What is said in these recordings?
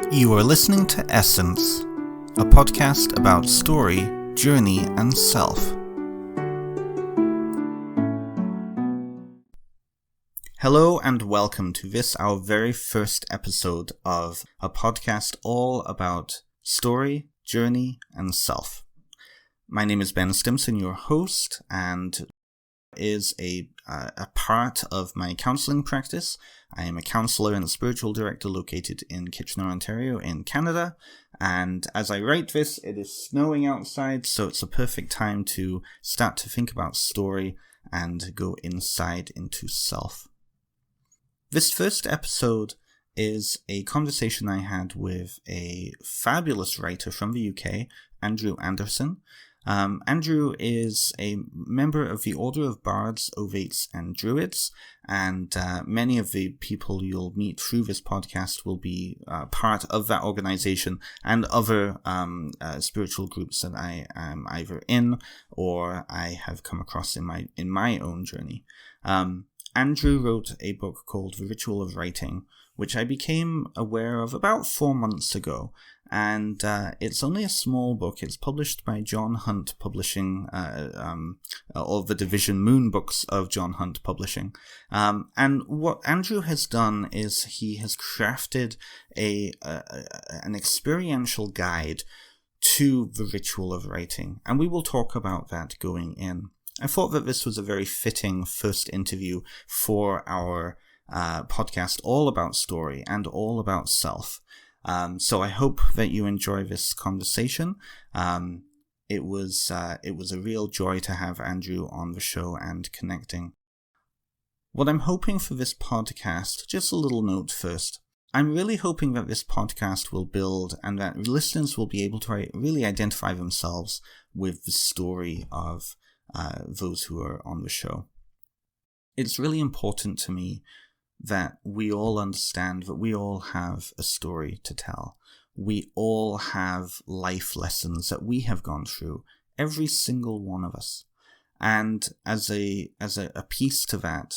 You are listening to Essence, a podcast about story, journey, and self. Hello and welcome to this, our very first episode of a podcast all about story, journey, and self. My name is Ben Stimpson, your host, and is a part of my counselling practice. I am a counsellor and a spiritual director located in Kitchener, Ontario in Canada, and as I write this, it is snowing outside, so it's a perfect time to start to think about story and go inside into self. This first episode is a conversation I had with a fabulous writer from the UK, Andrew Anderson. Andrew is a member of the Order of Bards, Ovates and Druids, and many of the people you'll meet through this podcast will be part of that organization and other spiritual groups that I am either in or I have come across in my own journey. Andrew wrote a book called The Ritual of Writing, which I became aware of about 4 months ago. And it's only a small book. It's published by John Hunt Publishing, or the division Moon Books of John Hunt Publishing. And what Andrew has done is he has crafted an experiential guide to the ritual of writing. And we will talk about that going in. I thought that this was a very fitting first interview for our podcast all about story and all about self. So I hope that you enjoy this conversation. It was a real joy to have Andrew on the show and connecting. What I'm hoping for this podcast, just a little note first, I'm really hoping that this podcast will build and that listeners will be able to really identify themselves with the story of those who are on the show. It's really important to me that we all understand that we all have a story to tell. We all have life lessons that we have gone through, every single one of us. And as a piece to that,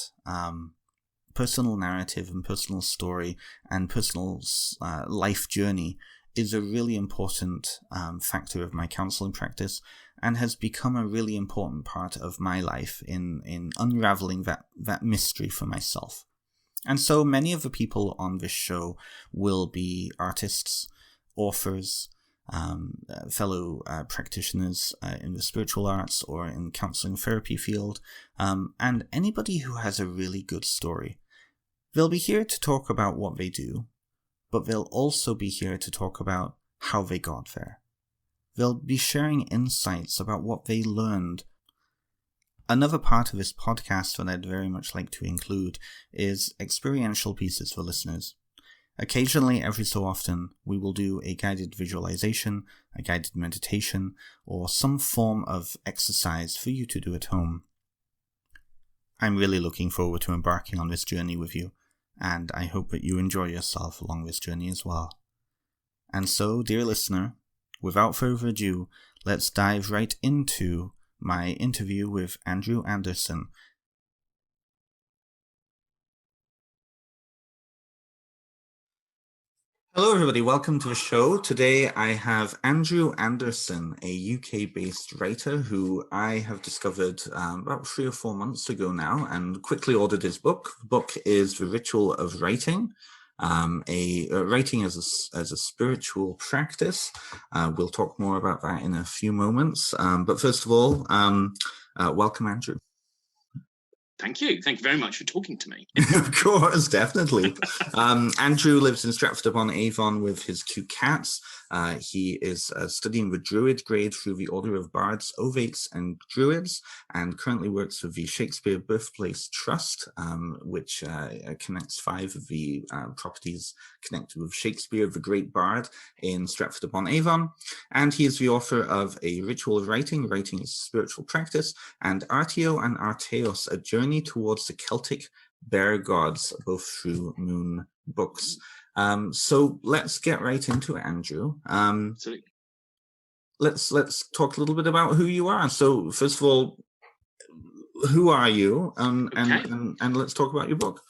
personal narrative and personal story and personal life journey is a really important factor of my counseling practice and has become a really important part of my life in unraveling that mystery for myself. And so many of the people on this show will be artists, authors, fellow practitioners in the spiritual arts or in counseling therapy field, and anybody who has a really good story. They'll be here to talk about what they do, but they'll also be here to talk about how they got there. They'll be sharing insights about what they learned. Another part of this podcast that I'd very much like to include is experiential pieces for listeners. Occasionally, every so often, we will do a guided visualization, a guided meditation, or some form of exercise for you to do at home. I'm really looking forward to embarking on this journey with you, and I hope that you enjoy yourself along this journey as well. And so, dear listener, without further ado, let's dive right into my interview with Andrew Anderson. Hello everybody, welcome to the show. Today I have Andrew Anderson, a UK-based writer who I have discovered about 3 or 4 months ago now and quickly ordered his book. The book is The Ritual of Writing. Writing as a spiritual practice. We'll talk more about that in a few moments. But first of all, welcome, Andrew. Thank you. Thank you very much for talking to me. Of course, definitely. Andrew lives in Stratford-Upon-Avon with his 2 cats. He is studying the Druid grade through the Order of Bards, Ovates and Druids, and currently works with the Shakespeare Birthplace Trust, which connects 5 of the properties connected with Shakespeare, the Great Bard, in Stratford-Upon-Avon. And he is the author of A Ritual of Writing, Writing is a Spiritual Practice, and Artio and Arteos, A Journey Towards the Celtic Bear Gods, both through Moon Books. So let's get right into it, Andrew. Let's talk a little bit about who you are. So first of all, who are you? And let's talk about your book.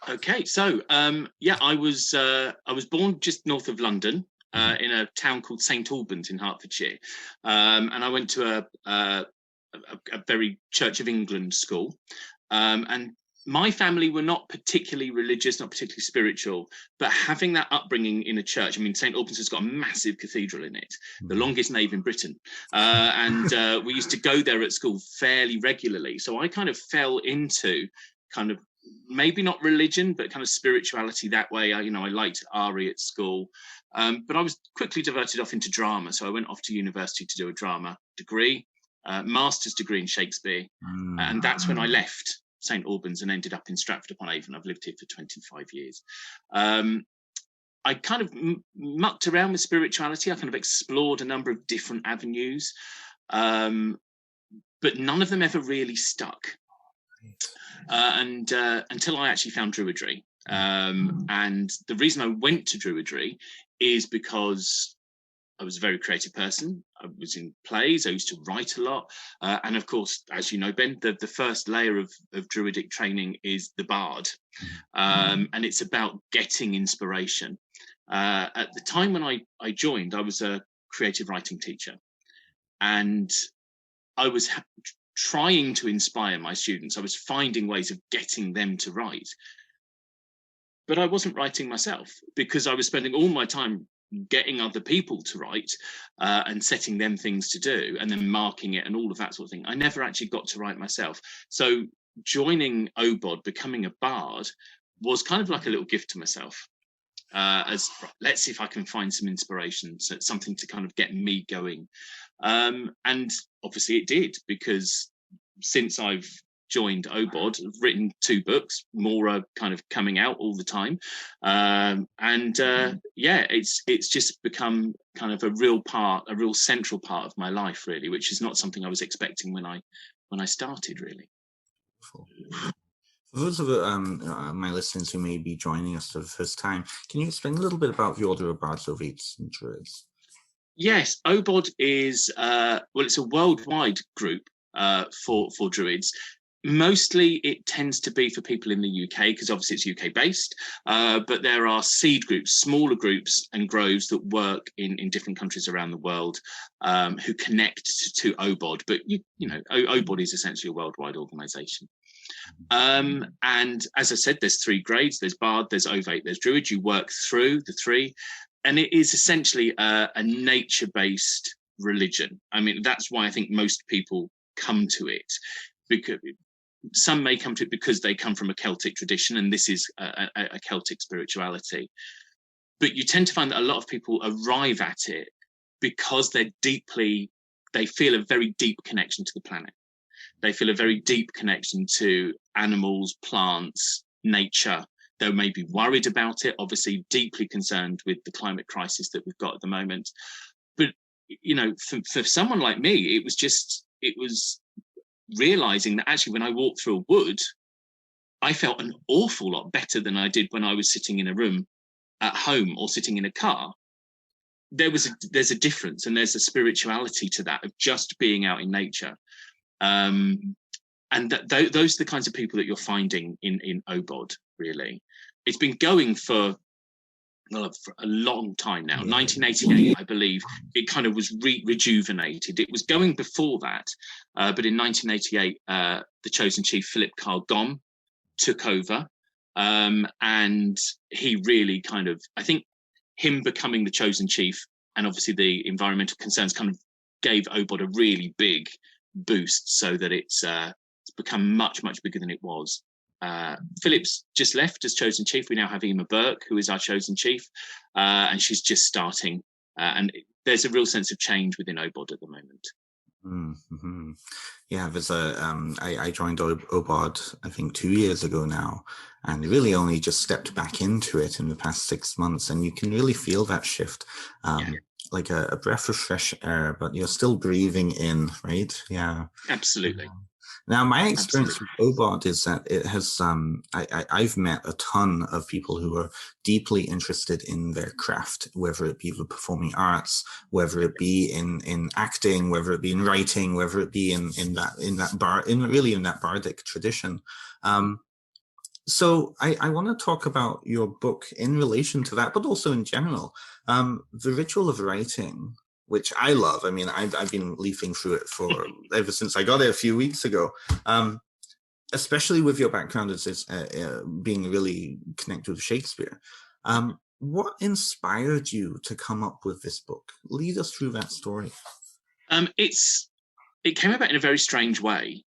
Okay, so I was born just north of London in a town called St Albans in Hertfordshire, and I went to a very Church of England school, and my family were not particularly religious, not particularly spiritual, but having that upbringing in a church. I mean, St Albans has got a massive cathedral in it, the longest nave in Britain, and we used to go there at school fairly regularly. So I kind of fell into kind of maybe not religion, but kind of spirituality that way. I liked Ari at school, but I was quickly diverted off into drama. So I went off to university to do a drama degree, master's degree in Shakespeare, and that's when I left St Albans and ended up in Stratford-Upon-Avon. I've lived here for 25 years. I kind of mucked around with spirituality. I kind of explored a number of different avenues, but none of them ever really stuck. And until I actually found Druidry. And the reason I went to Druidry is because I was a very creative person. I was in plays. I used to write a lot. And of course, as you know, Ben, the first layer of Druidic training is the Bard. And it's about getting inspiration. At the time when I joined, I was a creative writing teacher. And I was trying to inspire my students. I was finding ways of getting them to write. But I wasn't writing myself because I was spending all my time getting other people to write and setting them things to do and then marking it and all of that sort of thing. I never actually got to write myself. So joining OBOD, becoming a bard, was kind of like a little gift to myself. Let's see if I can find some inspiration, so something to kind of get me going. And obviously it did, because since I've joined OBOD, I've written 2 books, more are kind of coming out all the time. It's just become kind of a real central part of my life, really, which is not something I was expecting when I started, really. For those of my listeners who may be joining us for the first time, can you explain a little bit about the Order of Bards, Ovates and Druids? Yes, OBOD is it's a worldwide group for Druids. Mostly it tends to be for people in the UK, because obviously it's UK based, but there are seed groups, smaller groups and groves that work in different countries around the world, who connect to OBOD. But OBOD is essentially a worldwide organisation. And as I said, there's 3 grades: there's Bard, there's Ovate, there's Druid. You work through the 3, and it is essentially a nature-based religion. I mean, that's why I think most people come to it, because some may come to it because they come from a Celtic tradition, and this is a Celtic spirituality. But you tend to find that a lot of people arrive at it because they feel a very deep connection to the planet. They feel a very deep connection to animals, plants, nature. They may be worried about it, obviously deeply concerned with the climate crisis that we've got at the moment. But, for someone like me, it was realizing that actually when I walked through a wood, I felt an awful lot better than I did when I was sitting in a room at home or sitting in a car. There's a difference, and there's a spirituality to that, of just being out in nature. And those are the kinds of people that you're finding in OBOD, really. It's been going for a long time now. 1988, I believe, it kind of was rejuvenated. It was going before that, but in 1988, the chosen chief, Philip Carl Gom, took over, and he really kind of, I think him becoming the chosen chief, and obviously the environmental concerns, kind of gave OBOD a really big boost, so that it's become much, much bigger than it was. Philip's just left as chosen chief. We now have Emma Burke, who is our chosen chief, and she's just starting. And there's a real sense of change within OBOD at the moment. Mm-hmm. Yeah, there's I joined OBOD, I think 2 years ago now, and really only just stepped back into it in the past 6 months, and you can really feel that shift. Like a breath of fresh air, but you're still breathing in, right? Yeah, absolutely. Now, my experience with OBOD is that it has, I've met a ton of people who are deeply interested in their craft, whether it be the performing arts, whether it be in acting, whether it be in writing, whether it be in that bardic tradition. So I want to talk about your book in relation to that, but also in general. The Ritual of Writing, which I love. I mean, I've been leafing through it for ever since I got it a few weeks ago. Especially with your background as being really connected with Shakespeare. What inspired you to come up with this book? Lead us through that story. It came about in a very strange way,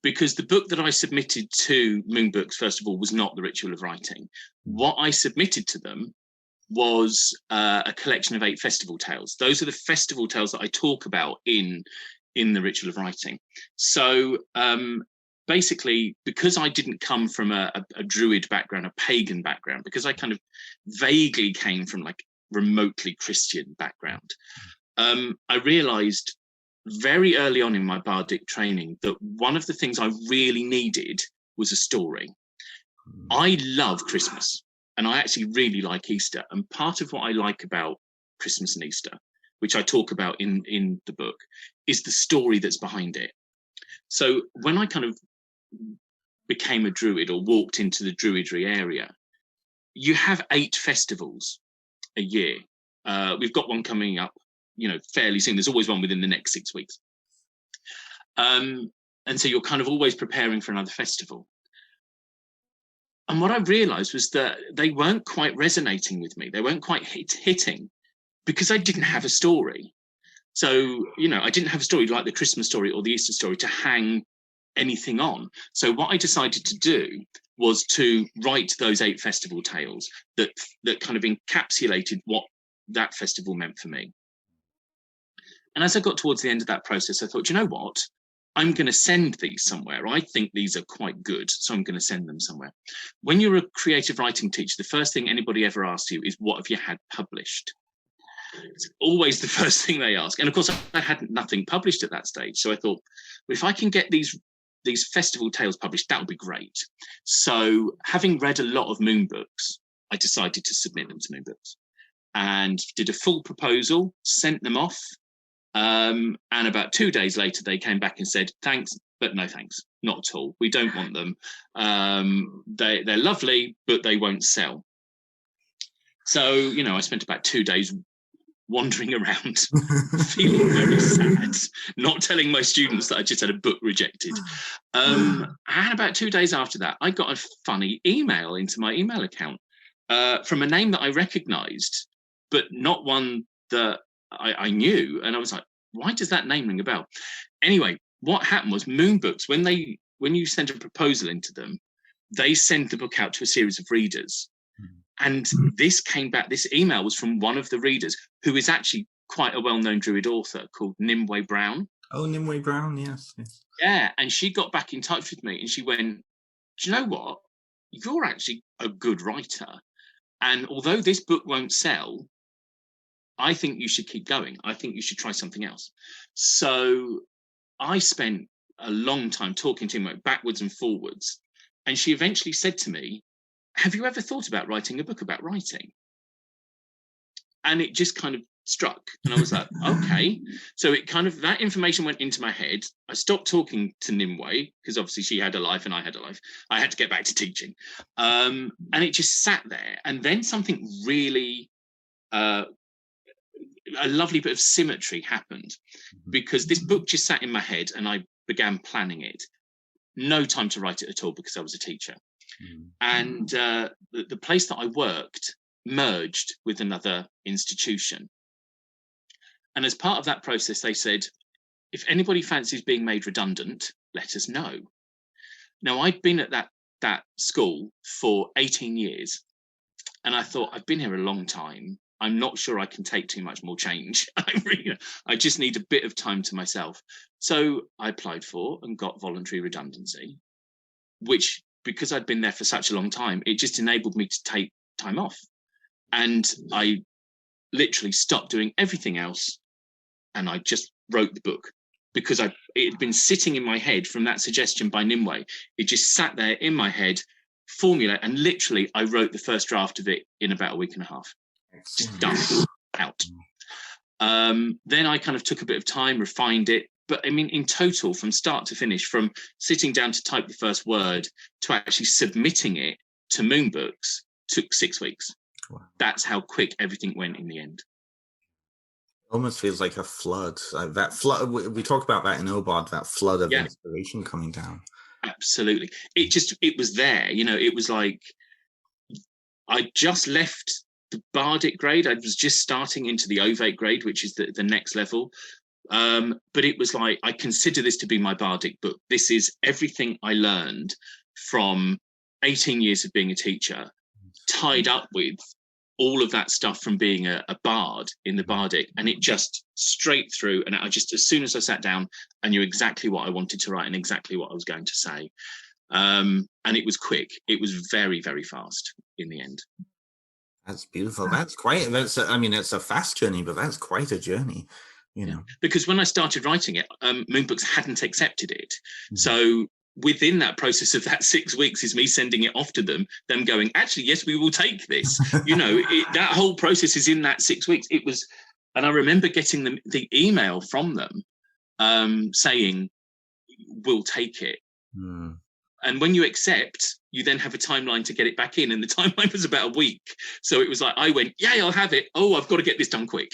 because the book that I submitted to Moon Books, first of all, was not The Ritual of Writing. What I submitted to them was a collection of 8 festival tales. Those are the festival tales that I talk about in The Ritual of Writing. So basically, because I didn't come from a Druid background, a pagan background, because I kind of vaguely came from like remotely Christian background, I realized very early on in my bardic training that one of the things I really needed was a story. I love Christmas, and I actually really like Easter. And part of what I like about Christmas and Easter, which I talk about in the book, is the story that's behind it. So when I kind of became a Druid or walked into the Druidry area, you have 8 festivals a year. We've got one coming up, fairly soon. There's always one within the next 6 weeks. And so you're kind of always preparing for another festival. And what I realized was that they weren't quite resonating with me. They weren't quite hitting, because I didn't have a story. So, I didn't have a story like the Christmas story or the Easter story to hang anything on. So what I decided to do was to write those 8 festival tales that kind of encapsulated what that festival meant for me. And as I got towards the end of that process, I thought, you know what? I'm going to send these somewhere. I think these are quite good, so I'm going to send them somewhere. When you're a creative writing teacher, the first thing anybody ever asks you is, what have you had published? It's always the first thing they ask. And of course, I had nothing published at that stage. So I thought, well, if I can get these festival tales published, that would be great. So having read a lot of Moon Books, I decided to submit them to Moon Books and did a full proposal, sent them off. And about 2 days later, they came back and said, thanks, but no thanks, not at all. We don't want them. They're lovely, but they won't sell. So, I spent about 2 days wandering around, feeling very sad, not telling my students that I just had a book rejected. And about 2 days after that, I got a funny email into my email account from a name that I recognized, but not one that I knew. And I was like, why does that name ring a bell? Anyway, what happened was Moon Books, when you send a proposal into them, they send the book out to a series of readers. And this came back, this email was from one of the readers, who is actually quite a well-known Druid author called Nimue Brown. Oh, Nimue Brown, yes. Yeah, and she got back in touch with me and she went, do you know what? You're actually a good writer. And although this book won't sell, I think you should keep going. I think you should try something else. So I spent a long time talking to him backwards and forwards. And she eventually said to me, have you ever thought about writing a book about writing? And it just kind of struck. And I was like, okay. So it kind of, that information went into my head. I stopped talking to Nimue, because obviously she had a life and I had a life. I had to get back to teaching. And it just sat there. And then something really, a lovely bit of symmetry happened, because this book just sat in my head and I began planning it. No time to write it at all, because I was a teacher. And the place that I worked merged with another institution. And as part of that process, they said, if anybody fancies being made redundant, let us know. Now, I'd been at that school for 18 years. And I thought, I've been here a long time. I'm not sure I can take too much more change. I just need a bit of time to myself. So I applied for and got voluntary redundancy, which, because I'd been there for such a long time, it just enabled me to take time off. And I literally stopped doing everything else. And I just wrote the book, because it had been sitting in my head from that suggestion by Nimue. It just sat there in my head, formula, and literally I wrote the first draft of it in about a week and a half. Just done, out. Then I kind of took a bit of time, refined it, but I mean, in total, from start to finish, from sitting down to type the first word to actually submitting it to Moonbooks, took 6 weeks. Wow. That's how quick everything went in the end. Almost feels like a flood. That flood, we talk about that in Obard, that flood of inspiration coming down. Absolutely. It was there. It was like I just left the Bardic grade. I was just starting into the Ovate grade, which is the next level. But it was like, I consider this to be my Bardic book. This is everything I learned from 18 years of being a teacher, tied up with all of that stuff from being a bard in the Bardic, and it just straight through. And I just, as soon as I sat down, I knew exactly what I wanted to write and exactly what I was going to say. And it was quick. It was very, very fast in the end. That's beautiful. It's a fast journey, but that's quite a journey, Because when I started writing it, Moonbooks hadn't accepted it. Mm-hmm. So within that process of that 6 weeks is me sending it off to them going, actually, yes, we will take this. That whole process is in that 6 weeks. It was, and I remember getting the email from them saying, we'll take it. Mm. And when you accept, you then have a timeline to get it back in. And the timeline was about a week. So it was like, I went, yeah, I'll have it. Oh, I've got to get this done quick.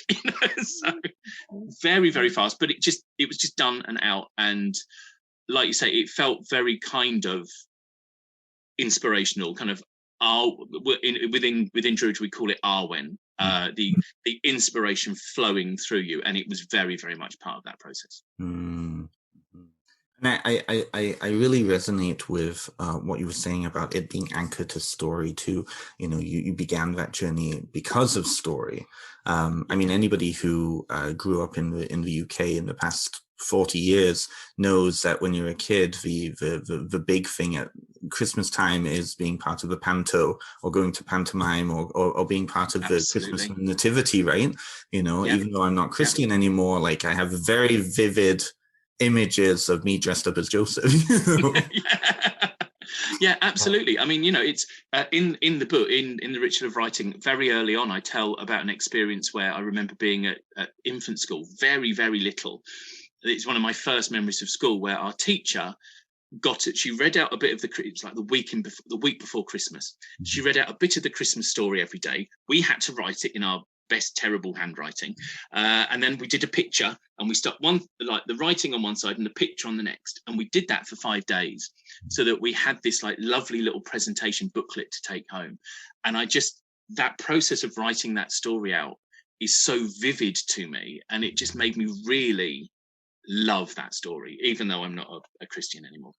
So very, very fast. But it was just done and out. And like you say, it felt very kind of inspirational, kind of within Druids, we call it Arwen, the inspiration flowing through you. And it was very, very much part of that process. Mm. And I really resonate with what you were saying about it being anchored to story too. You began that journey because of story. Anybody who grew up in the UK in the past 40 years knows that when you're a kid, the big thing at Christmas time is being part of the panto or going to pantomime or being part of the Christmas nativity, right? Even though I'm not Christian anymore, like I have very vivid images of me dressed up as Joseph. Yeah, absolutely. I mean, it's in the book, in the Ritual of Writing, very early on, I tell about an experience where I remember being at infant school, very, very little. It's one of my first memories of school where our teacher she read out a bit of it was like the week before Christmas. Mm-hmm. She read out a bit of the Christmas story every day. We had to write it in our best terrible handwriting, and then we did a picture, and we stuck the writing on one side and the picture on the next, and we did that for 5 days, so that we had this like lovely little presentation booklet to take home. And that process of writing that story out is so vivid to me, and it just made me really love that story, even though I'm not a Christian anymore.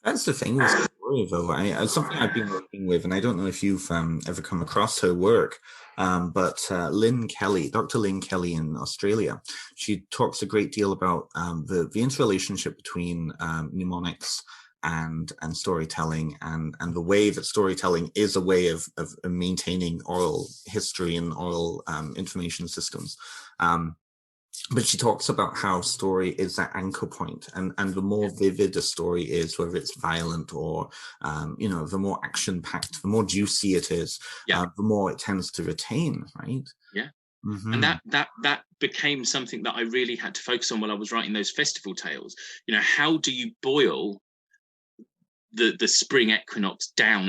That's the thing with story, though. Something I've been working with, and I don't know if you've ever come across her work, but Dr. Lynn Kelly in Australia, she talks a great deal about the interrelationship between mnemonics and storytelling, and the way that storytelling is a way of maintaining oral history and oral information systems. But she talks about how story is that anchor point, and the more vivid a story is, whether it's violent or, the more action-packed, the more juicy it is, the more it tends to retain, right? Yeah. Mm-hmm. And that became something that I really had to focus on while I was writing those festival tales. How do you boil the spring equinox down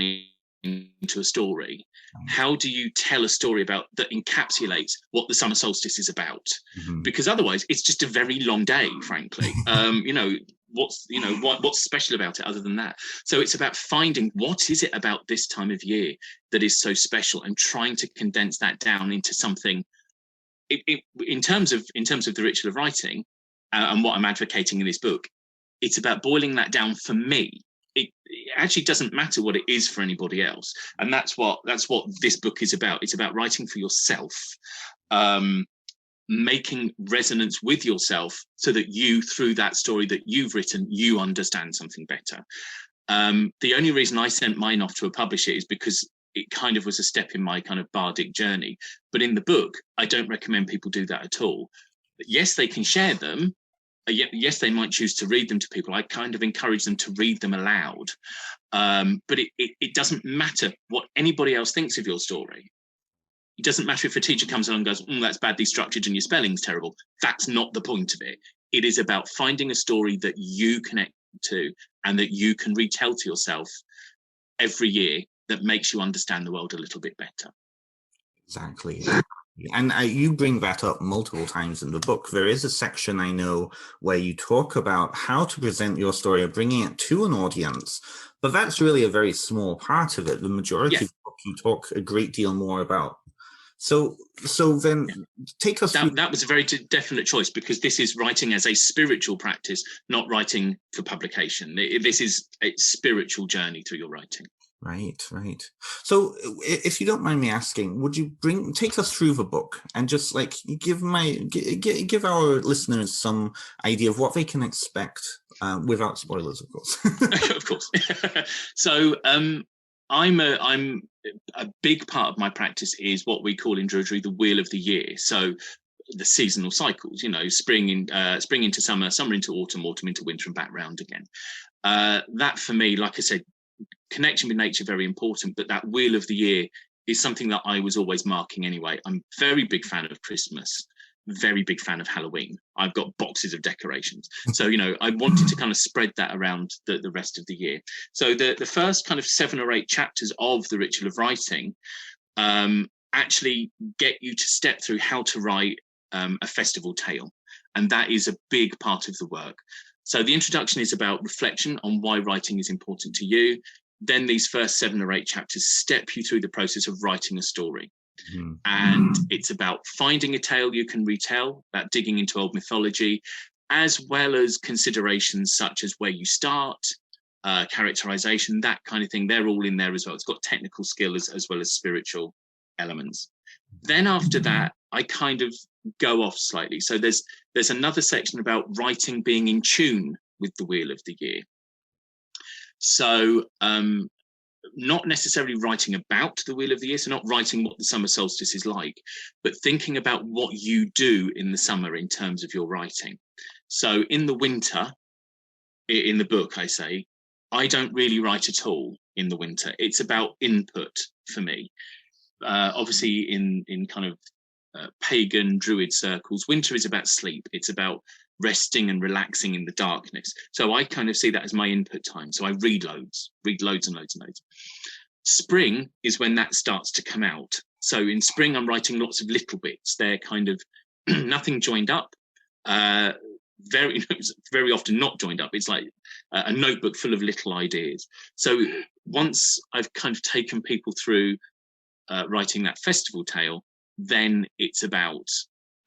into a story? How do you tell a story that encapsulates what the summer solstice is about? Mm-hmm. Because otherwise it's just a very long day, frankly. What's special about it other than that? So it's about finding what is it about this time of year that is so special, and trying to condense that down into something. In terms of the Ritual of Writing, and what I'm advocating in this book, it's about boiling that down for me. It actually doesn't matter what it is for anybody else, and that's what this book is about. It's about writing for yourself, making resonance with yourself, so that you, through that story that you've written, you understand something better. The only reason I sent mine off to a publisher is because it kind of was a step in my kind of bardic journey. But in the book, I don't recommend people do that at all. Yes, they can share them. Yes, they might choose to read them to people. I kind of encourage them to read them aloud. But it doesn't matter what anybody else thinks of your story. It doesn't matter if a teacher comes along and goes, that's badly structured and your spelling's terrible. That's not the point of it. It is about finding a story that you connect to and that you can retell to yourself every year that makes you understand the world a little bit better. Exactly. And you bring that up multiple times in the book. There is a section, I know, where you talk about how to present your story or bringing it to an audience, but that's really a very small part of it. The majority of the book you talk a great deal more about. So then take us through. That was a very definite choice, because this is writing as a spiritual practice, not writing for publication. This is a spiritual journey through your writing. Right. So if you don't mind me asking, would you take us through the book and just like give our listeners some idea of what they can expect, without spoilers, of course. Of course. So I'm a big part of my practice is what we call in Druidry the wheel of the year. So the seasonal cycles, spring into summer, summer into autumn, autumn into winter, and back round again. That for me, like I said, connection with nature, very important, but that wheel of the year is something that I was always marking anyway. I'm very big fan of Christmas, very big fan of Halloween. I've got boxes of decorations. So, I wanted to kind of spread that around the rest of the year. So the first kind of 7 or 8 chapters of the Ritual of Writing actually get you to step through how to write a festival tale. And that is a big part of the work. So the introduction is about reflection on why writing is important to you. Then these first 7 or 8 chapters step you through the process of writing a story. Mm-hmm. And it's about finding a tale you can retell, about digging into old mythology, as well as considerations such as where you start, characterization, that kind of thing. They're all in there as well. It's got technical skill as well as spiritual elements. Then after that, I kind of go off slightly. So there's another section about writing being in tune with the wheel of the year. So not necessarily writing about the wheel of the year, so not writing what the summer solstice is like, but thinking about what you do in the summer in terms of your writing. So in the winter, in the book, I say, I don't really write at all in the winter. It's about input for me. Obviously, in kind of pagan druid circles, winter is about sleep. It's about resting and relaxing in the darkness. So I kind of see that as my input time. So I read loads and loads and loads. Spring is when that starts to come out. So in spring, I'm writing lots of little bits. They're kind of nothing joined up. Very often not joined up. It's like a notebook full of little ideas. So once I've kind of taken people through writing that festival tale, then it's about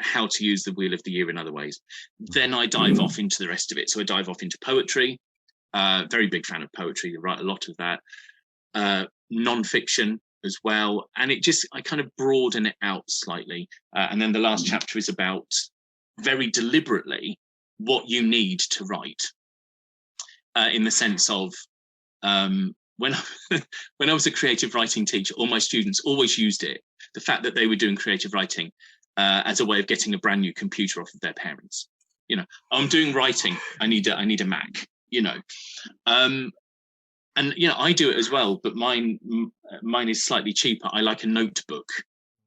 how to use the wheel of the year in other ways. Then I dive off into the rest of it. So I dive off into poetry. Very big fan of poetry. I write a lot of that. Non-fiction as well. And I kind of broaden it out slightly. And then the last chapter is about very deliberately what you need to write, in the sense of when I was a creative writing teacher, all my students always used it, the fact that they were doing creative writing, as a way of getting a brand new computer off of their parents. I'm doing writing, I need a Mac, and I do it as well, but mine is slightly cheaper. I like a notebook,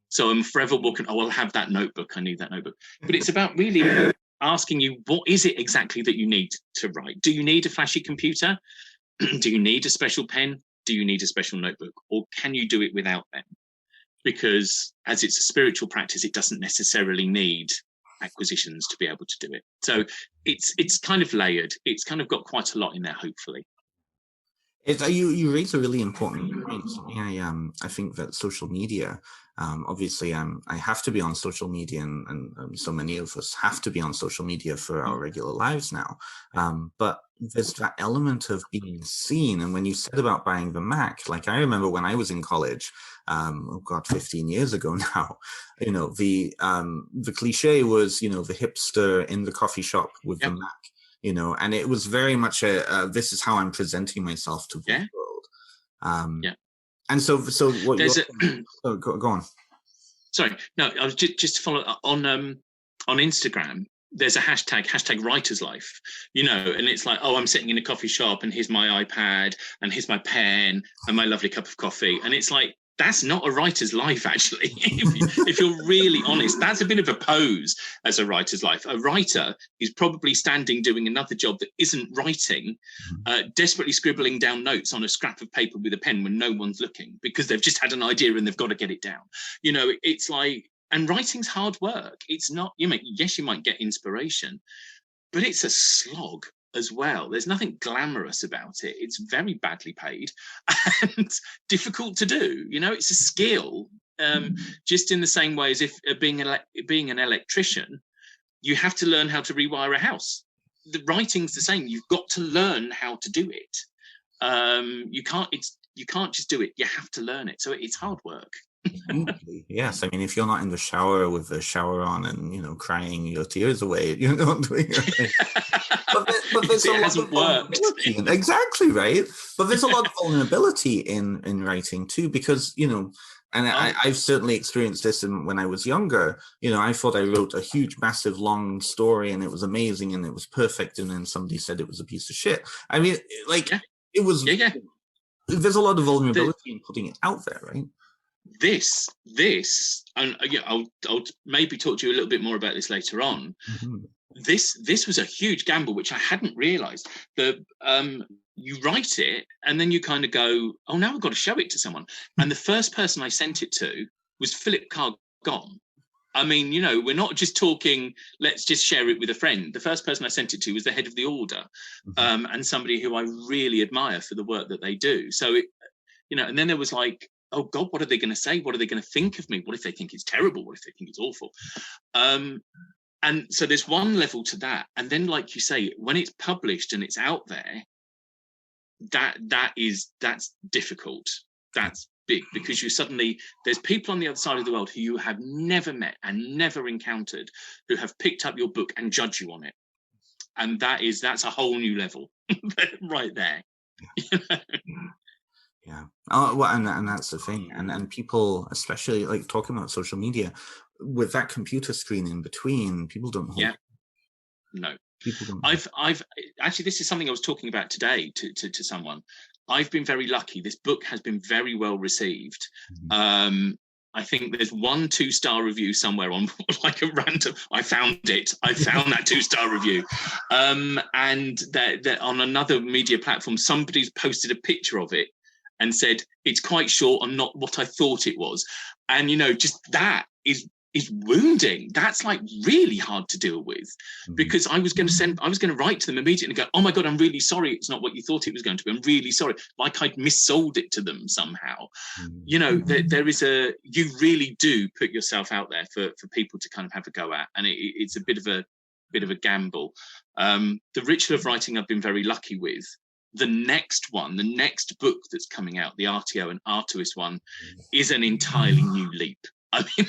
so I'm forever walking, I'll have that notebook, I need that notebook. But it's about really asking you, what is it exactly that you need to write? Do you need a flashy computer? Do you need a special pen? Do you need a special notebook? Or can you do it without them? Because as it's a spiritual practice, it doesn't necessarily need acquisitions to be able to do it. So it's kind of layered. It's kind of got quite a lot in there, hopefully. You raise a really important point. I think that social media, obviously, I have to be on social media, and so many of us have to be on social media for our regular lives now. But there's that element of being seen. And when you said about buying the Mac, like I remember when I was in college, 15 years ago now, the cliche was, the hipster in the coffee shop with the Mac. And it was very much this is how I'm presenting myself to the world. And so what go on. Sorry, no, I was just to follow on Instagram. There's a hashtag writer's life, and it's like, oh, I'm sitting in a coffee shop and here's my iPad and here's my pen and my lovely cup of coffee. And it's like, That's not a writer's life, actually. If you're really honest, that's a bit of a pose as a writer's life. A writer is probably standing doing another job that isn't writing, desperately scribbling down notes on a scrap of paper with a pen when no one's looking, because they've just had an idea and they've got to get it down. You know, it's like, and writing's hard work. It's not, yes, you might get inspiration, but it's a slog as well. There's nothing glamorous about it. It's very badly paid and difficult to do. You know, it's a skill, just in the same way as if being an electrician, you have to learn how to rewire a house. The writing's the same. You've got to learn how to do it. You can't just do it. You have to learn it. So it's hard work. Yes, I mean, if you're not in the shower with the shower on and crying your tears away, you're not doing it. But there's it hasn't worked. Exactly, right. But there's a lot of vulnerability in writing too, because I've certainly experienced this when I was younger. I thought I wrote a huge, massive, long story and it was amazing and it was perfect, and then somebody said it was a piece of shit. I mean, it was. Yeah. There's a lot of vulnerability in putting it out there, right? This, and I'll maybe talk to you a little bit more about this later on. Mm-hmm. This was a huge gamble, which I hadn't realised. You write it, and then you kind of go, "Oh, now I've got to show it to someone." And the first person I sent it to was Philip Carr-Gomm. I mean, we're not just talking, let's just share it with a friend. The first person I sent it to was the head of the Order, mm-hmm. And somebody who I really admire for the work that they do. So, and then there was like, oh God, what are they going to say? What are they going to think of me? What if they think it's terrible? What if they think it's awful? And so there's one level to that. And then, like you say, when it's published and it's out there, that's difficult. That's big, because there's people on the other side of the world who you have never met and never encountered, who have picked up your book and judge you on it. And that's a whole new level right there. Yeah. Oh, well, and that's the thing. And people, especially like talking about social media, with that computer screen in between, people don't hold. Yeah. No. People don't. I've actually, this is something I was talking about today to someone. I've been very lucky. This book has been very well received. Mm-hmm. I think there's 1 2-star review somewhere on like a random. I found that 2-star review, and that on another media platform, somebody's posted a picture of it and said it's quite short and not what I thought it was. And just that is wounding. That's like really hard to deal with, because I was going to write to them immediately and go, oh my God, I'm really sorry, it's not what you thought it was going to be. I'm really sorry. Like I'd missold it to them somehow. There is you really do put yourself out there for people to kind of have a go at, and it's a bit of a gamble. The ritual of writing I've been very lucky with. The next book that's coming out, the Artio and Artuis one, is an entirely new leap. I mean,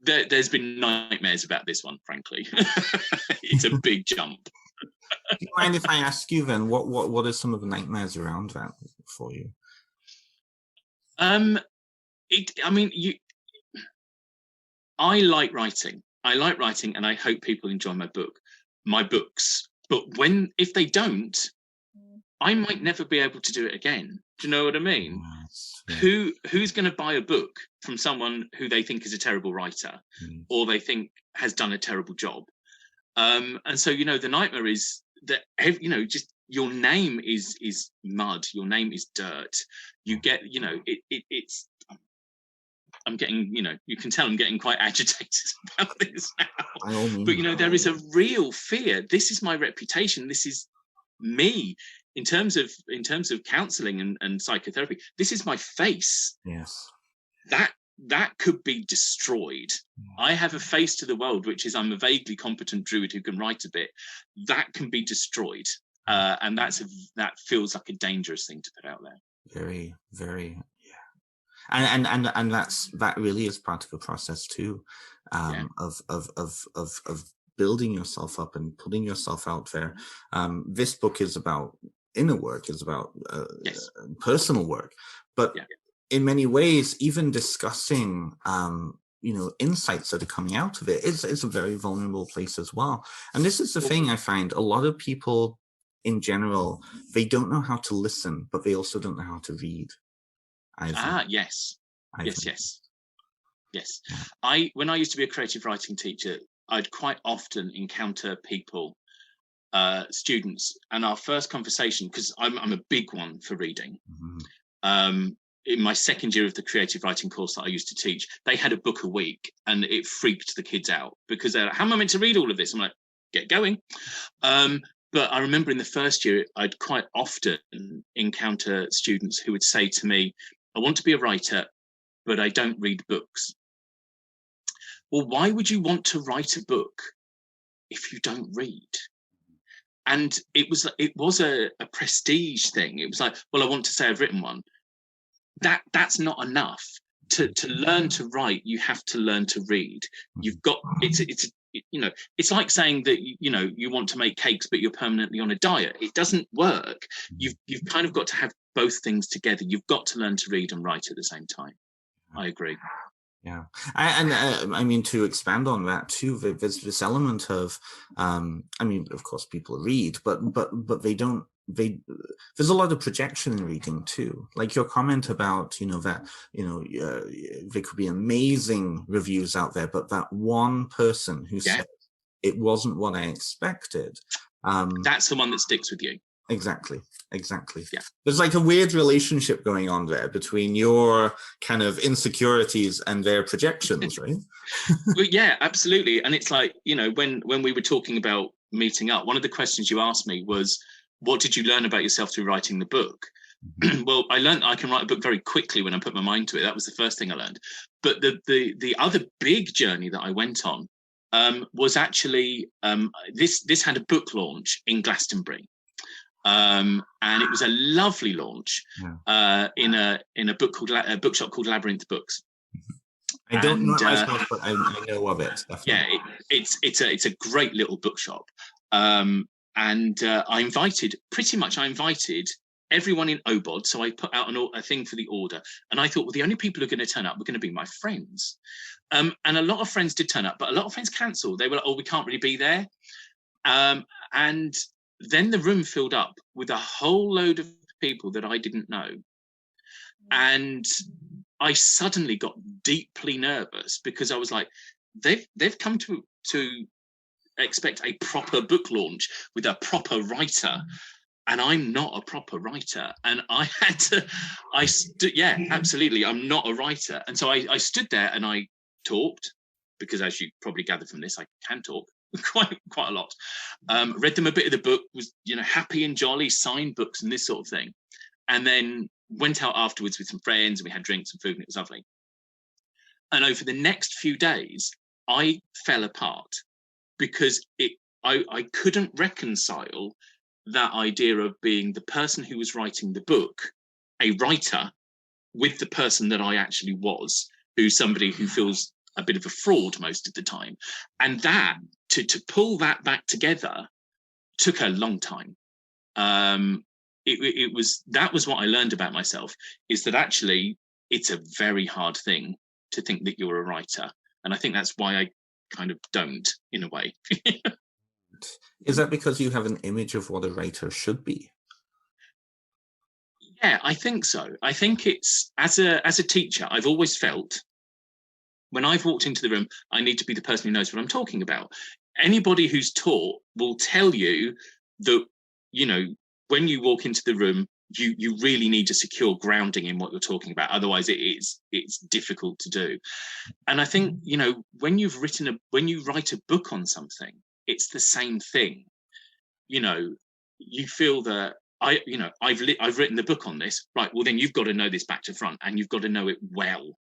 there's been nightmares about this one, frankly. It's a big jump. Do you mind if I ask you then, what are some of the nightmares around that for you? I like writing. And I hope people enjoy my books. But if they don't, I might never be able to do it again. Do you know what I mean? Yes. Who's going to buy a book from someone who they think is a terrible writer, or they think has done a terrible job? And so, the nightmare is that, just your name is mud. Your name is dirt. You get, it's. I'm getting, you can tell I'm getting quite agitated about this now. But there is a real fear. This is my reputation. This is me. In terms of counselling and psychotherapy, this is my face. Yes. That could be destroyed. I have a face to the world, which is I'm a vaguely competent druid who can write a bit. That can be destroyed, and that feels like a dangerous thing to put out there. Very, very, yeah. And that really is part of the process too, of building yourself up and putting yourself out there. This book is about inner work, is about personal work, but in many ways, even discussing insights that are coming out of it is a very vulnerable place as well. And this is the thing I find: a lot of people in general, they don't know how to listen, but they also don't know how to read. Yes. Ivan. Yes. When I used to be a creative writing teacher, I'd quite often encounter people, students, and our first conversation, because I'm a big one for reading. In my second year of the creative writing course that I used to teach, they had a book a week, and it freaked the kids out because they're like, how am I meant to read all of this? I'm like, get going. But I remember in the first year, I'd quite often encounter students who would say to me, I want to be a writer, but I don't read books. Well, why would you want to write a book if you don't read? And it was a prestige thing. It was like, well, I want to say I've written one. That's not enough. To learn to write, you have to learn to read. You've got it's like saying that you want to make cakes but you're permanently on a diet. It doesn't work. You've kind of got to have both things together. You've got to learn to read and write at the same time. I agree. Yeah, I mean, to expand on that too, there's this element of, I mean, of course, people read, but there's a lot of projection in reading too. Like your comment about, that, there could be amazing reviews out there, but that one person who said it wasn't what I expected. That's the one that sticks with you. Exactly. Yeah. There's like a weird relationship going on there between your kind of insecurities and their projections, right? Well, yeah, absolutely. And it's like, when we were talking about meeting up, one of the questions you asked me was, what did you learn about yourself through writing the book? Well, I learned I can write a book very quickly when I put my mind to it. That was the first thing I learned. But the other big journey that I went on was actually this had a book launch in Glastonbury. And it was a lovely launch in a bookshop called Labyrinth Books. I don't know it myself, but I know of it. Definitely. Yeah, it's a great little bookshop. And I invited everyone in Obod. So I put out a thing for the Order, and I thought, well, the only people who are going to turn up were going to be my friends. And a lot of friends did turn up, but a lot of friends cancelled. They were like, oh, we can't really be there. And then the room filled up with a whole load of people that I didn't know. And I suddenly got deeply nervous because I was like, they've come to expect a proper book launch with a proper writer, and I'm not a proper writer. And I had to, absolutely, I'm not a writer. And so I stood there and I talked, because as you probably gathered from this, I can talk quite a lot. Read them a bit of the book, was happy and jolly, signed books and this sort of thing, and then went out afterwards with some friends and we had drinks and food and it was lovely. And over the next few days I fell apart because I couldn't reconcile that idea of being the person who was writing the book, a writer, with the person that I actually was, who's somebody who feels a bit of a fraud most of the time. And that to pull that back together took a long time. That was what I learned about myself, is that actually it's a very hard thing to think that you're a writer. And I think that's why I kind of don't, in a way. Is that because you have an image of what a writer should be? Yeah, I think so. I think it's, as a teacher, I've always felt when I've walked into the room, I need to be the person who knows what I'm talking about. Anybody who's taught will tell you that, when you walk into the room, you really need a secure grounding in what you're talking about. Otherwise, it's difficult to do. And I think, when you write a book on something, it's the same thing. You feel that I've written the book on this, right? Well, then you've got to know this back to front, and you've got to know it well.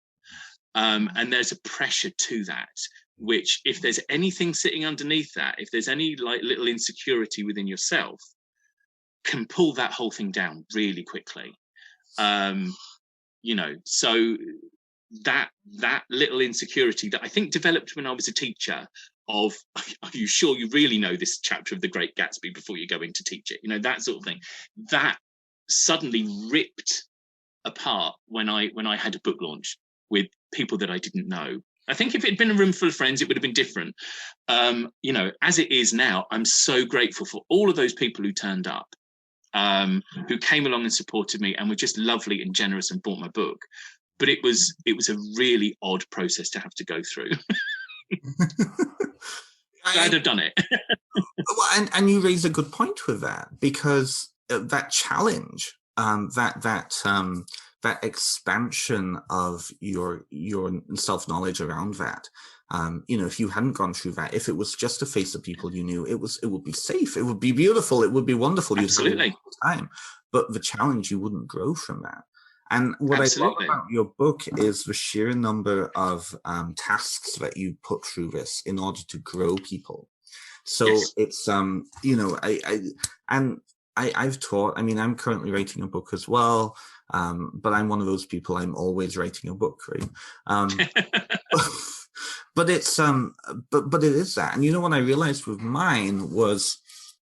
And there's a pressure to that, which, if there's anything sitting underneath that, if there's any little insecurity within yourself, can pull that whole thing down really quickly. So that little insecurity that I think developed when I was a teacher of, are you sure you really know this chapter of The Great Gatsby before you go in to teach it? That sort of thing. That suddenly ripped apart when I had a book launch with people that I didn't know. I think if it had been a room full of friends, it would have been different. As it is now, I'm so grateful for all of those people who turned up. who came along and supported me and were just lovely and generous and bought my book. But it was a really odd process to have to go through. Glad I've done it. Well, and you raise a good point with that, because that challenge, that expansion of your self-knowledge around that, if you hadn't gone through that, if it was just a face of people you knew, it would be safe, it would be beautiful, it would be wonderful. Absolutely. You'd have a good time, but the challenge, you wouldn't grow from that. And what Absolutely. I love about your book is the sheer number of tasks that you put through this in order to grow people. So yes. It's I've taught. I mean, I'm currently writing a book as well, but I'm one of those people. I'm always writing a book, right? But it's but it is that. And what I realized with mine was,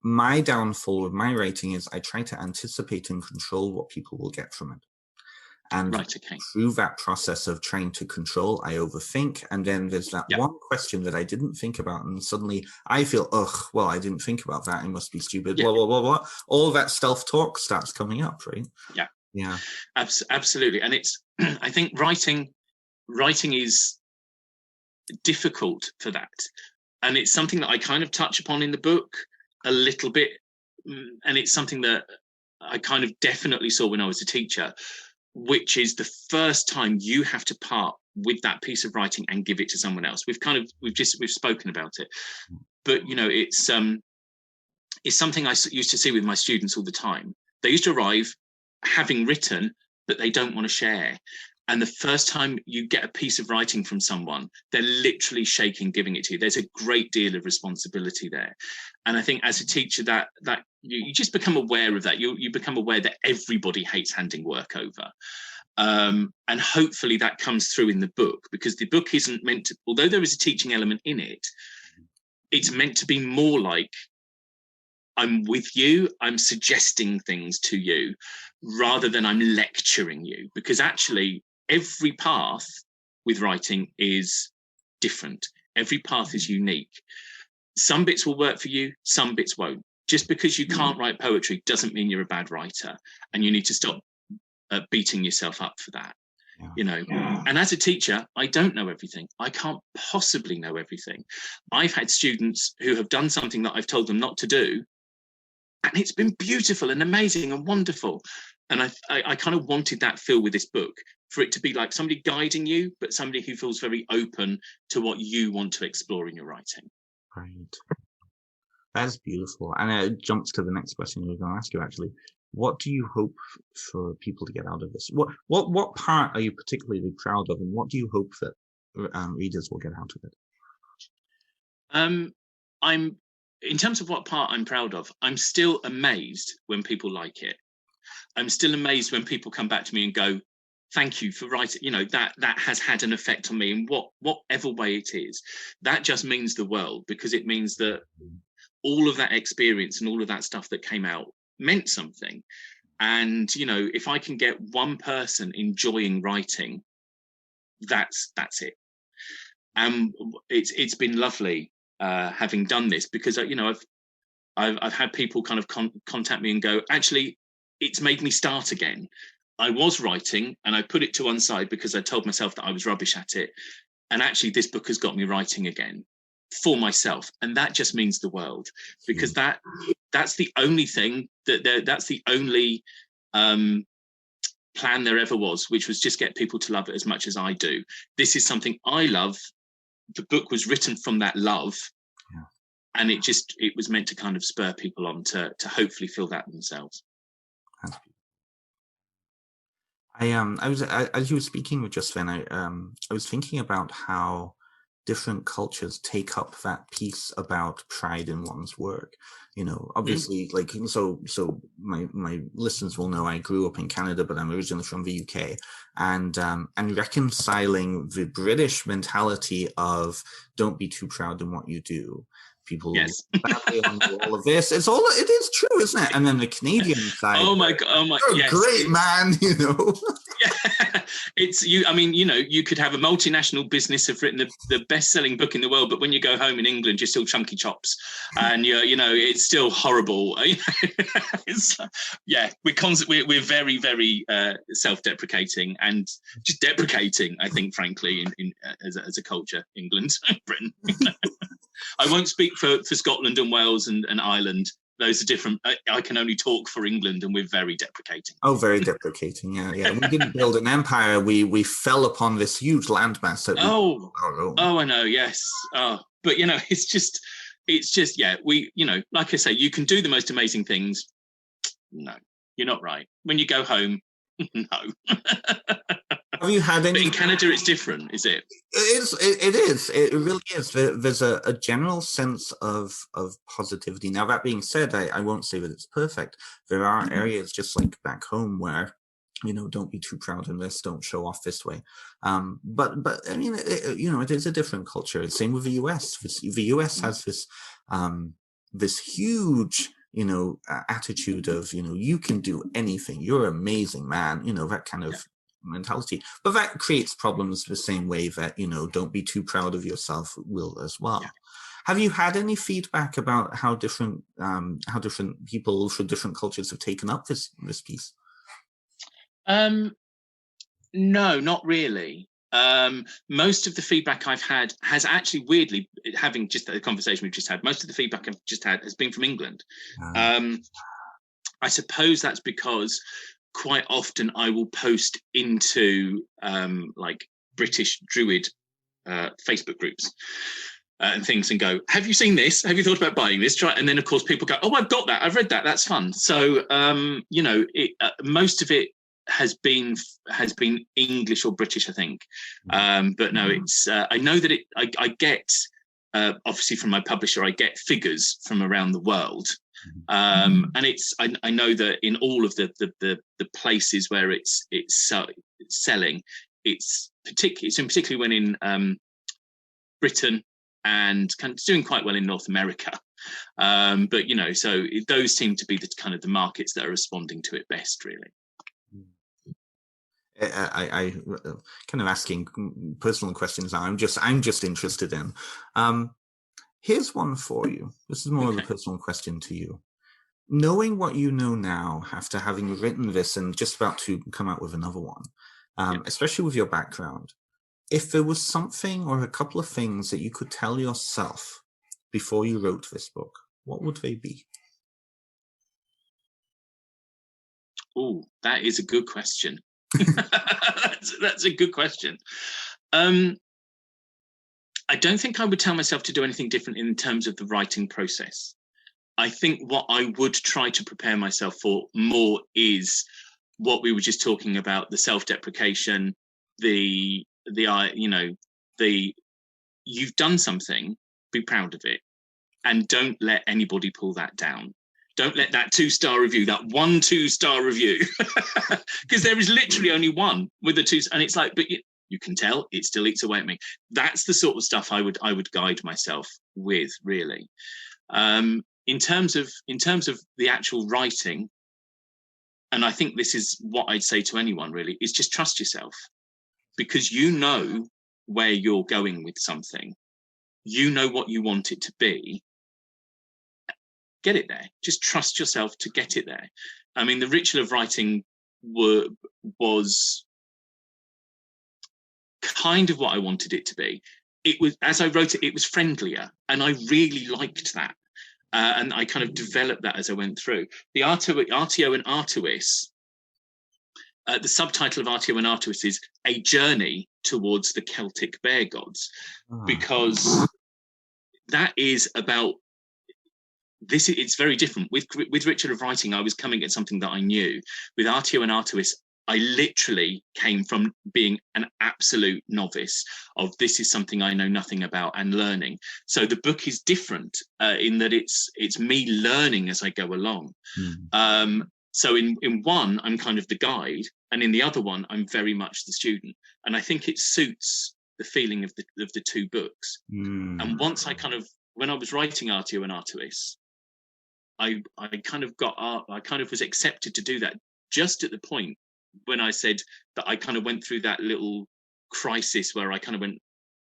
my downfall with my writing is I try to anticipate and control what people will get from it. And through that process of trying to control, I overthink. And then there's that one question that I didn't think about. And suddenly I feel, well, I didn't think about that. I must be stupid, blah, blah, blah, blah. All that self-talk starts coming up, right? Yeah. Yeah. Absolutely. And it's, I think writing is difficult for that. And it's something that I kind of touch upon in the book a little bit. And it's something that I kind of definitely saw when I was a teacher, which is the first time you have to part with that piece of writing and give it to someone else. We've spoken about it, but it's something I used to see with my students all the time. They used to arrive having written, but they don't want to share. And the first time you get a piece of writing from someone, they're literally shaking, giving it to you. There's a great deal of responsibility there. And I think as a teacher, that you just become aware of that. You become aware that everybody hates handing work over. And hopefully that comes through in the book, because the book isn't meant to, although there is a teaching element in it, it's meant to be more like, I'm with you, I'm suggesting things to you, rather than I'm lecturing you. Because actually, every path with writing is different. Every path is unique. Some bits will work for you, some bits won't. Just because you can't write poetry doesn't mean you're a bad writer, and you need to stop beating yourself up for that. And as a teacher, I don't know everything. I can't possibly know everything. I've had students who have done something that I've told them not to do, and it's been beautiful and amazing and wonderful. And I kind of wanted that feel with this book, for it to be like somebody guiding you, but somebody who feels very open to what you want to explore in your writing. Right. That's beautiful. And it jumps to the next question I was going to ask you, actually. What do you hope for people to get out of this? What part are you particularly proud of, and what do you hope that readers will get out of it? In terms of what part I'm proud of, I'm still amazed when people like it. I'm still amazed when people come back to me and go, thank you for writing, that has had an effect on me in whatever way it is. That just means the world, because it means that all of that experience and all of that stuff that came out meant something. And, if I can get one person enjoying writing, that's it. And it's been lovely having done this, because, I've had people kind of contact me and go, actually, it's made me start again. I was writing and I put it to one side because I told myself that I was rubbish at it. And actually, this book has got me writing again for myself. And that just means the world, because that's the only thing that's the only plan there ever was, which was just get people to love it as much as I do. This is something I love. The book was written from that love. And it was meant to kind of spur people on to hopefully feel that themselves. As you were speaking just then, I was thinking about how different cultures take up that piece about pride in one's work. Obviously, so my listeners will know I grew up in Canada, but I'm originally from the UK, and reconciling the British mentality of don't be too proud in what you do. People badly on all of this. It is true, isn't it? And then the Canadian side. Oh my God! You're a great man, Yeah. It's you. I mean, you could have a multinational business have written the best-selling book in the world, but when you go home in England, you're still chunky chops, and it's still horrible. We're very, very self-deprecating and just deprecating. I think, frankly, as a culture, England, Britain. I won't speak for Scotland and Wales and Ireland. Those are different. I can only talk for England, and we're very deprecating. Oh, very deprecating. Yeah. We didn't build an empire. We fell upon this huge landmass. I know. Yes. But it's just. Yeah. We. Like I say, you can do the most amazing things. No, you're not right. When you go home, no. Have you had any? But in Canada, it's different, is it? It is. It really is. There's a general sense of positivity. Now, that being said, I won't say that it's perfect. There are areas just like back home where, don't be too proud of this, don't show off this way. But I mean, it is a different culture. Same with the US. The US has this huge, attitude of, you can do anything. You're amazing, man. That kind of mentality, but that creates problems the same way that don't be too proud of yourself will as well. Have you had any feedback about how different people from different cultures have taken up this piece? No, not really. Most of the feedback I've had has actually, weirdly, having just the conversation we've just had, most of the feedback I've just had has been from England. I suppose that's because quite often I will post into like British Druid Facebook groups and things and go, have you seen this? Have you thought about buying this? And then, of course, people go, oh, I've got that. I've read that. That's fun. So, most of it has been English or British, I think. But no, it's I know that I get, obviously from my publisher, I get figures from around the world. And it's I know that in all of the places where it's selling, it's particularly when in Britain and kind of doing quite well in North America. But so those seem to be the kind of the markets that are responding to it best, really. I kind of asking personal questions now. I'm just interested in. Here's one for you. This is more of a personal question to you. Knowing what you know now, after having written this and just about to come out with another one, especially with your background, if there was something or a couple of things that you could tell yourself before you wrote this book, what would they be? Oh, that is a good question. That's a good question. I don't think I would tell myself to do anything different in terms of the writing process. I think what I would try to prepare myself for more is what we were just talking about, the self-deprecation, you've done something, be proud of it, and don't let anybody pull that down. Don't let that 2-star review, that 1 2-star review, because there is literally only one with a 2, and it's like, but you can tell it still eats away at me. That's the sort of stuff I would guide myself with, really. In terms of the actual writing, and I think this is what I'd say to anyone, really, is just trust yourself, because you know where you're going with something. You know what you want it to be. Get it there. Just trust yourself to get it there. I mean, the ritual of writing was kind of what I wanted it to be. It was, as I wrote it, it was friendlier, and I really liked that. And I kind of developed that as I went through. The Artio and Artemis, the subtitle of Artio and Artemis is A Journey Towards the Celtic Bear Gods, because that is about this. It's very different. With Ritual of Writing, I was coming at something that I knew. With Artio and Artemis, I literally came from being an absolute novice of this is something I know nothing about and learning. So the book is different in that it's me learning as I go along. So in one, I'm kind of the guide, and in the other one, I'm very much the student. And I think it suits the feeling of the two books. And once when I was writing Artio and Artemis, I kind of was accepted to do that just at the point when I said that I kind of went through that little crisis where I kind of went,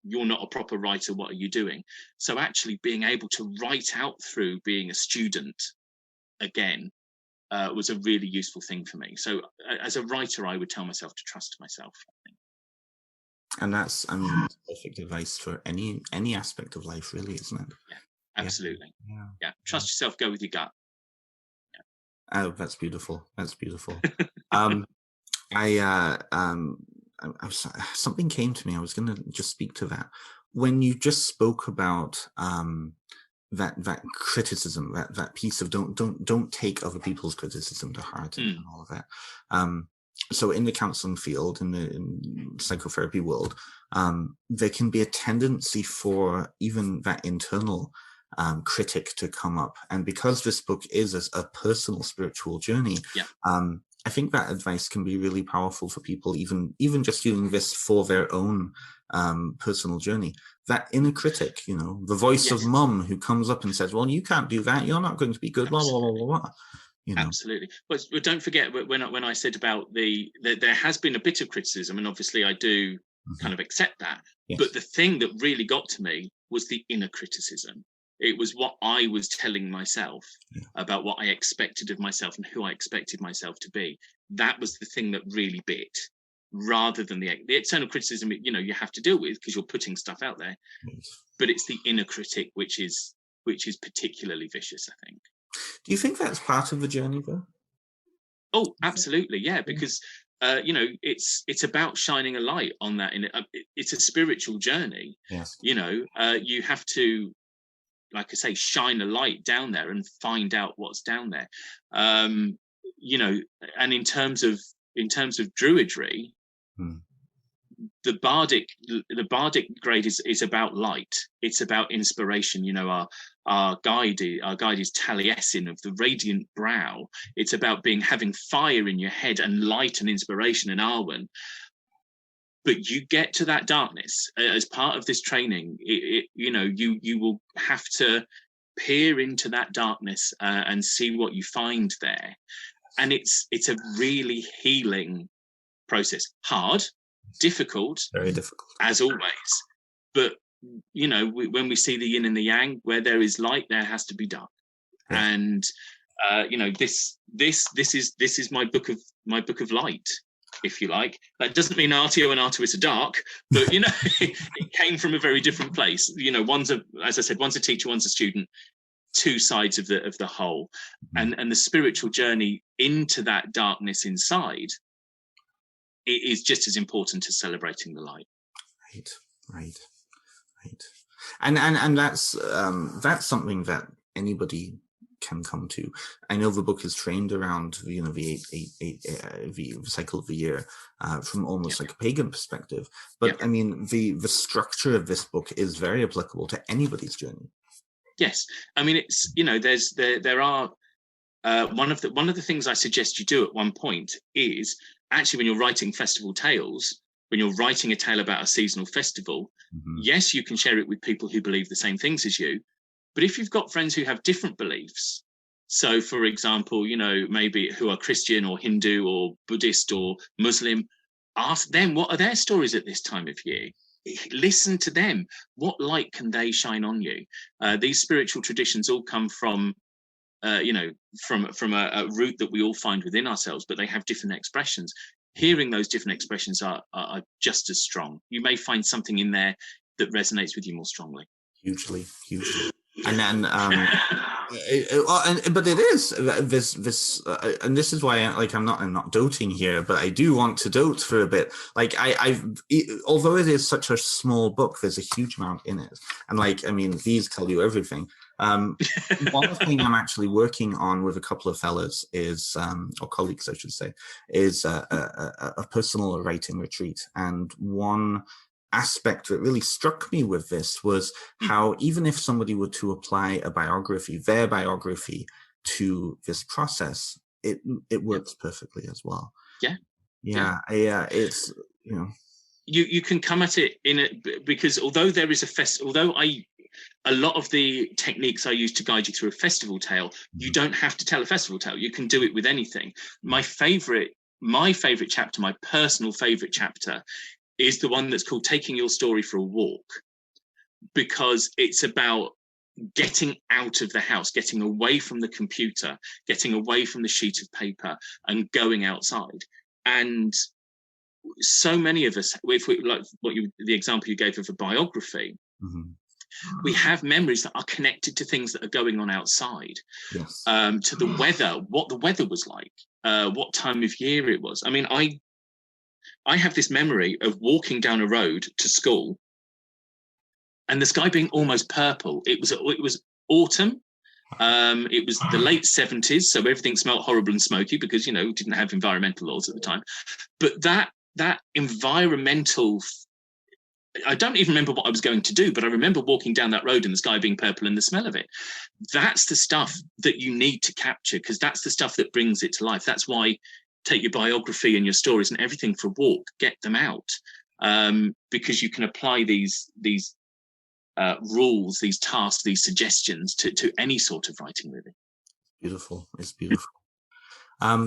you're not a proper writer, what are you doing? So actually being able to write out through being a student again was a really useful thing for me. So as a writer, I would tell myself to trust myself, I think. And that's, I mean, perfect advice for any aspect of life, really, isn't it? Yeah, absolutely. Yeah. Trust yourself, go with your gut. Oh, that's beautiful. That's beautiful. Something came to me. I was going to just speak to that. When you just spoke about that criticism, that piece of don't take other people's criticism to heart and all of that. So in the counseling field, in the psychotherapy world, there can be a tendency for even that internal critic to come up. And because this book is a personal spiritual journey, I think that advice can be really powerful for people, even just doing this for their own personal journey. That inner critic, the voice of mum who comes up and says, well, you can't do that, you're not going to be good, blah, blah, blah, blah, blah. Absolutely. But don't forget when I said about that there has been a bit of criticism, and obviously I do kind of accept that. Yes. But the thing that really got to me was the inner criticism. It was what I was telling myself about what I expected of myself and who I expected myself to be. That was the thing that really bit, rather than the external criticism, you have to deal with because you're putting stuff out there. But it's the inner critic which is particularly vicious, I think. Do you think that's part of the journey, though? Oh, absolutely, yeah. Because it's about shining a light on that. It's a spiritual journey. Yes. You have to, like I say, shine a light down there and find out what's down there. And in terms of druidry, the bardic grade is about light. It's about inspiration. Our guide is Taliesin of the radiant brow. It's about having fire in your head and light and inspiration in Arwen. But you get to that darkness as part of this training. You will have to peer into that darkness and see what you find there. And it's a really healing process. Hard, difficult, very difficult, as always. But when we see the yin and the yang, where there is light, there has to be dark. Yeah. And this is my book of light, if you like. That doesn't mean Artio and Artemis are dark, but it came from a very different place. One's a teacher, one's a student, two sides of the whole. And the spiritual journey into that darkness inside, it is just as important as celebrating the light. Right. And that's something that anybody can come to. I know the book is trained around the cycle of the year from almost like a pagan perspective, but I mean the structure of this book is very applicable to anybody's journey. Yes, I mean it's there are one of the things I suggest you do at one point is actually when you're writing festival tales, when you're writing a tale about a seasonal festival, yes, you can share it with people who believe the same things as you. But if you've got friends who have different beliefs, so for example, maybe who are Christian or Hindu or Buddhist or Muslim, ask them what are their stories at this time of year. Listen to them. What light can they shine on you? These spiritual traditions all come from from a root that we all find within ourselves, but they have different expressions. Hearing those different expressions are just as strong. You may find something in there that resonates with you more strongly. Hugely. And then, but it is this, and this is why I'm not doting here, but I do want to dote for a bit. Although it is such a small book, there's a huge amount in it, and these tell you everything. One thing I'm actually working on with a couple of fellas is, or colleagues, I should say, is a personal writing retreat, and one aspect that really struck me with this was how even if somebody were to apply their biography to this process, it works perfectly as well. It's you can come at it because although there is a lot of the techniques I use to guide you through a festival tale, you don't have to tell a festival tale. You can do it with anything. My favorite my favourite chapter, my personal favourite chapter, is the one that's called Taking Your Story for a Walk, because it's about getting out of the house, getting away from the computer, getting away from the sheet of paper and going outside. And so many of us, if we like the example you gave of a biography, we have memories that are connected to things that are going on outside. Yes. To the weather, what the weather was like, what time of year it was. I mean, I have this memory of walking down a road to school and the sky being almost purple. It was autumn. It was the late 70s, so everything smelled horrible and smoky because, we didn't have environmental laws at the time. But that environmental, I don't even remember what I was going to do, but I remember walking down that road and the sky being purple and the smell of it. That's the stuff that you need to capture, because that's the stuff that brings it to life. That's why take your biography and your stories and everything for a walk, get them out, because you can apply these rules, these tasks, these suggestions to any sort of writing, really. Beautiful. It's beautiful.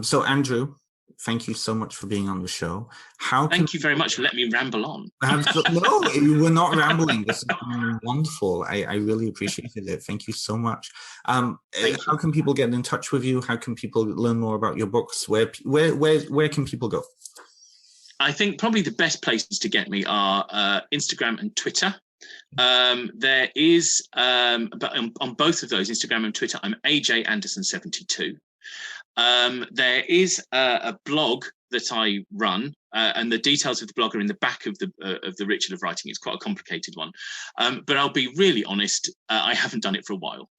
So Andrew, thank you so much for being on the show. Thank you very much for letting me ramble on. No, we're not rambling. This has been wonderful. I really appreciated it. Thank you so much. How can people get in touch with you? How can people learn more about your books? Where can people go? I think probably the best places to get me are Instagram and Twitter. There is, but on both of those, Instagram and Twitter, I'm AJ Anderson 72. There is a blog that I run, and the details of the blog are in the back of the ritual of writing. It's quite a complicated one, but I'll be really honest. I haven't done it for a while.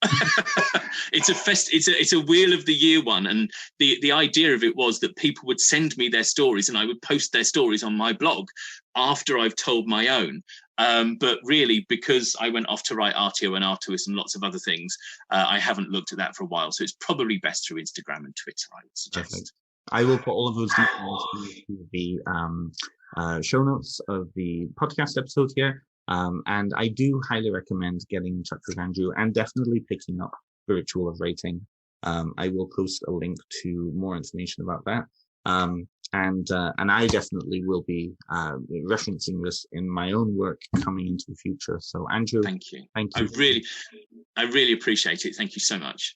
It's a Wheel of the Year one, and the idea of it was that people would send me their stories, and I would post their stories on my blog after I've told my own. But really, because I went off to write Artio and Artuis and lots of other things, I haven't looked at that for a while. So it's probably best through Instagram and Twitter, I would suggest. Perfect. I will put all of those details into the show notes of the podcast episode here. And I do highly recommend getting in touch with Andrew and definitely picking up the Ritual of Writing. I will post a link to more information about that. And I definitely will be referencing this in my own work coming into the future. So Andrew, thank you. Thank you. I really appreciate it. Thank you so much.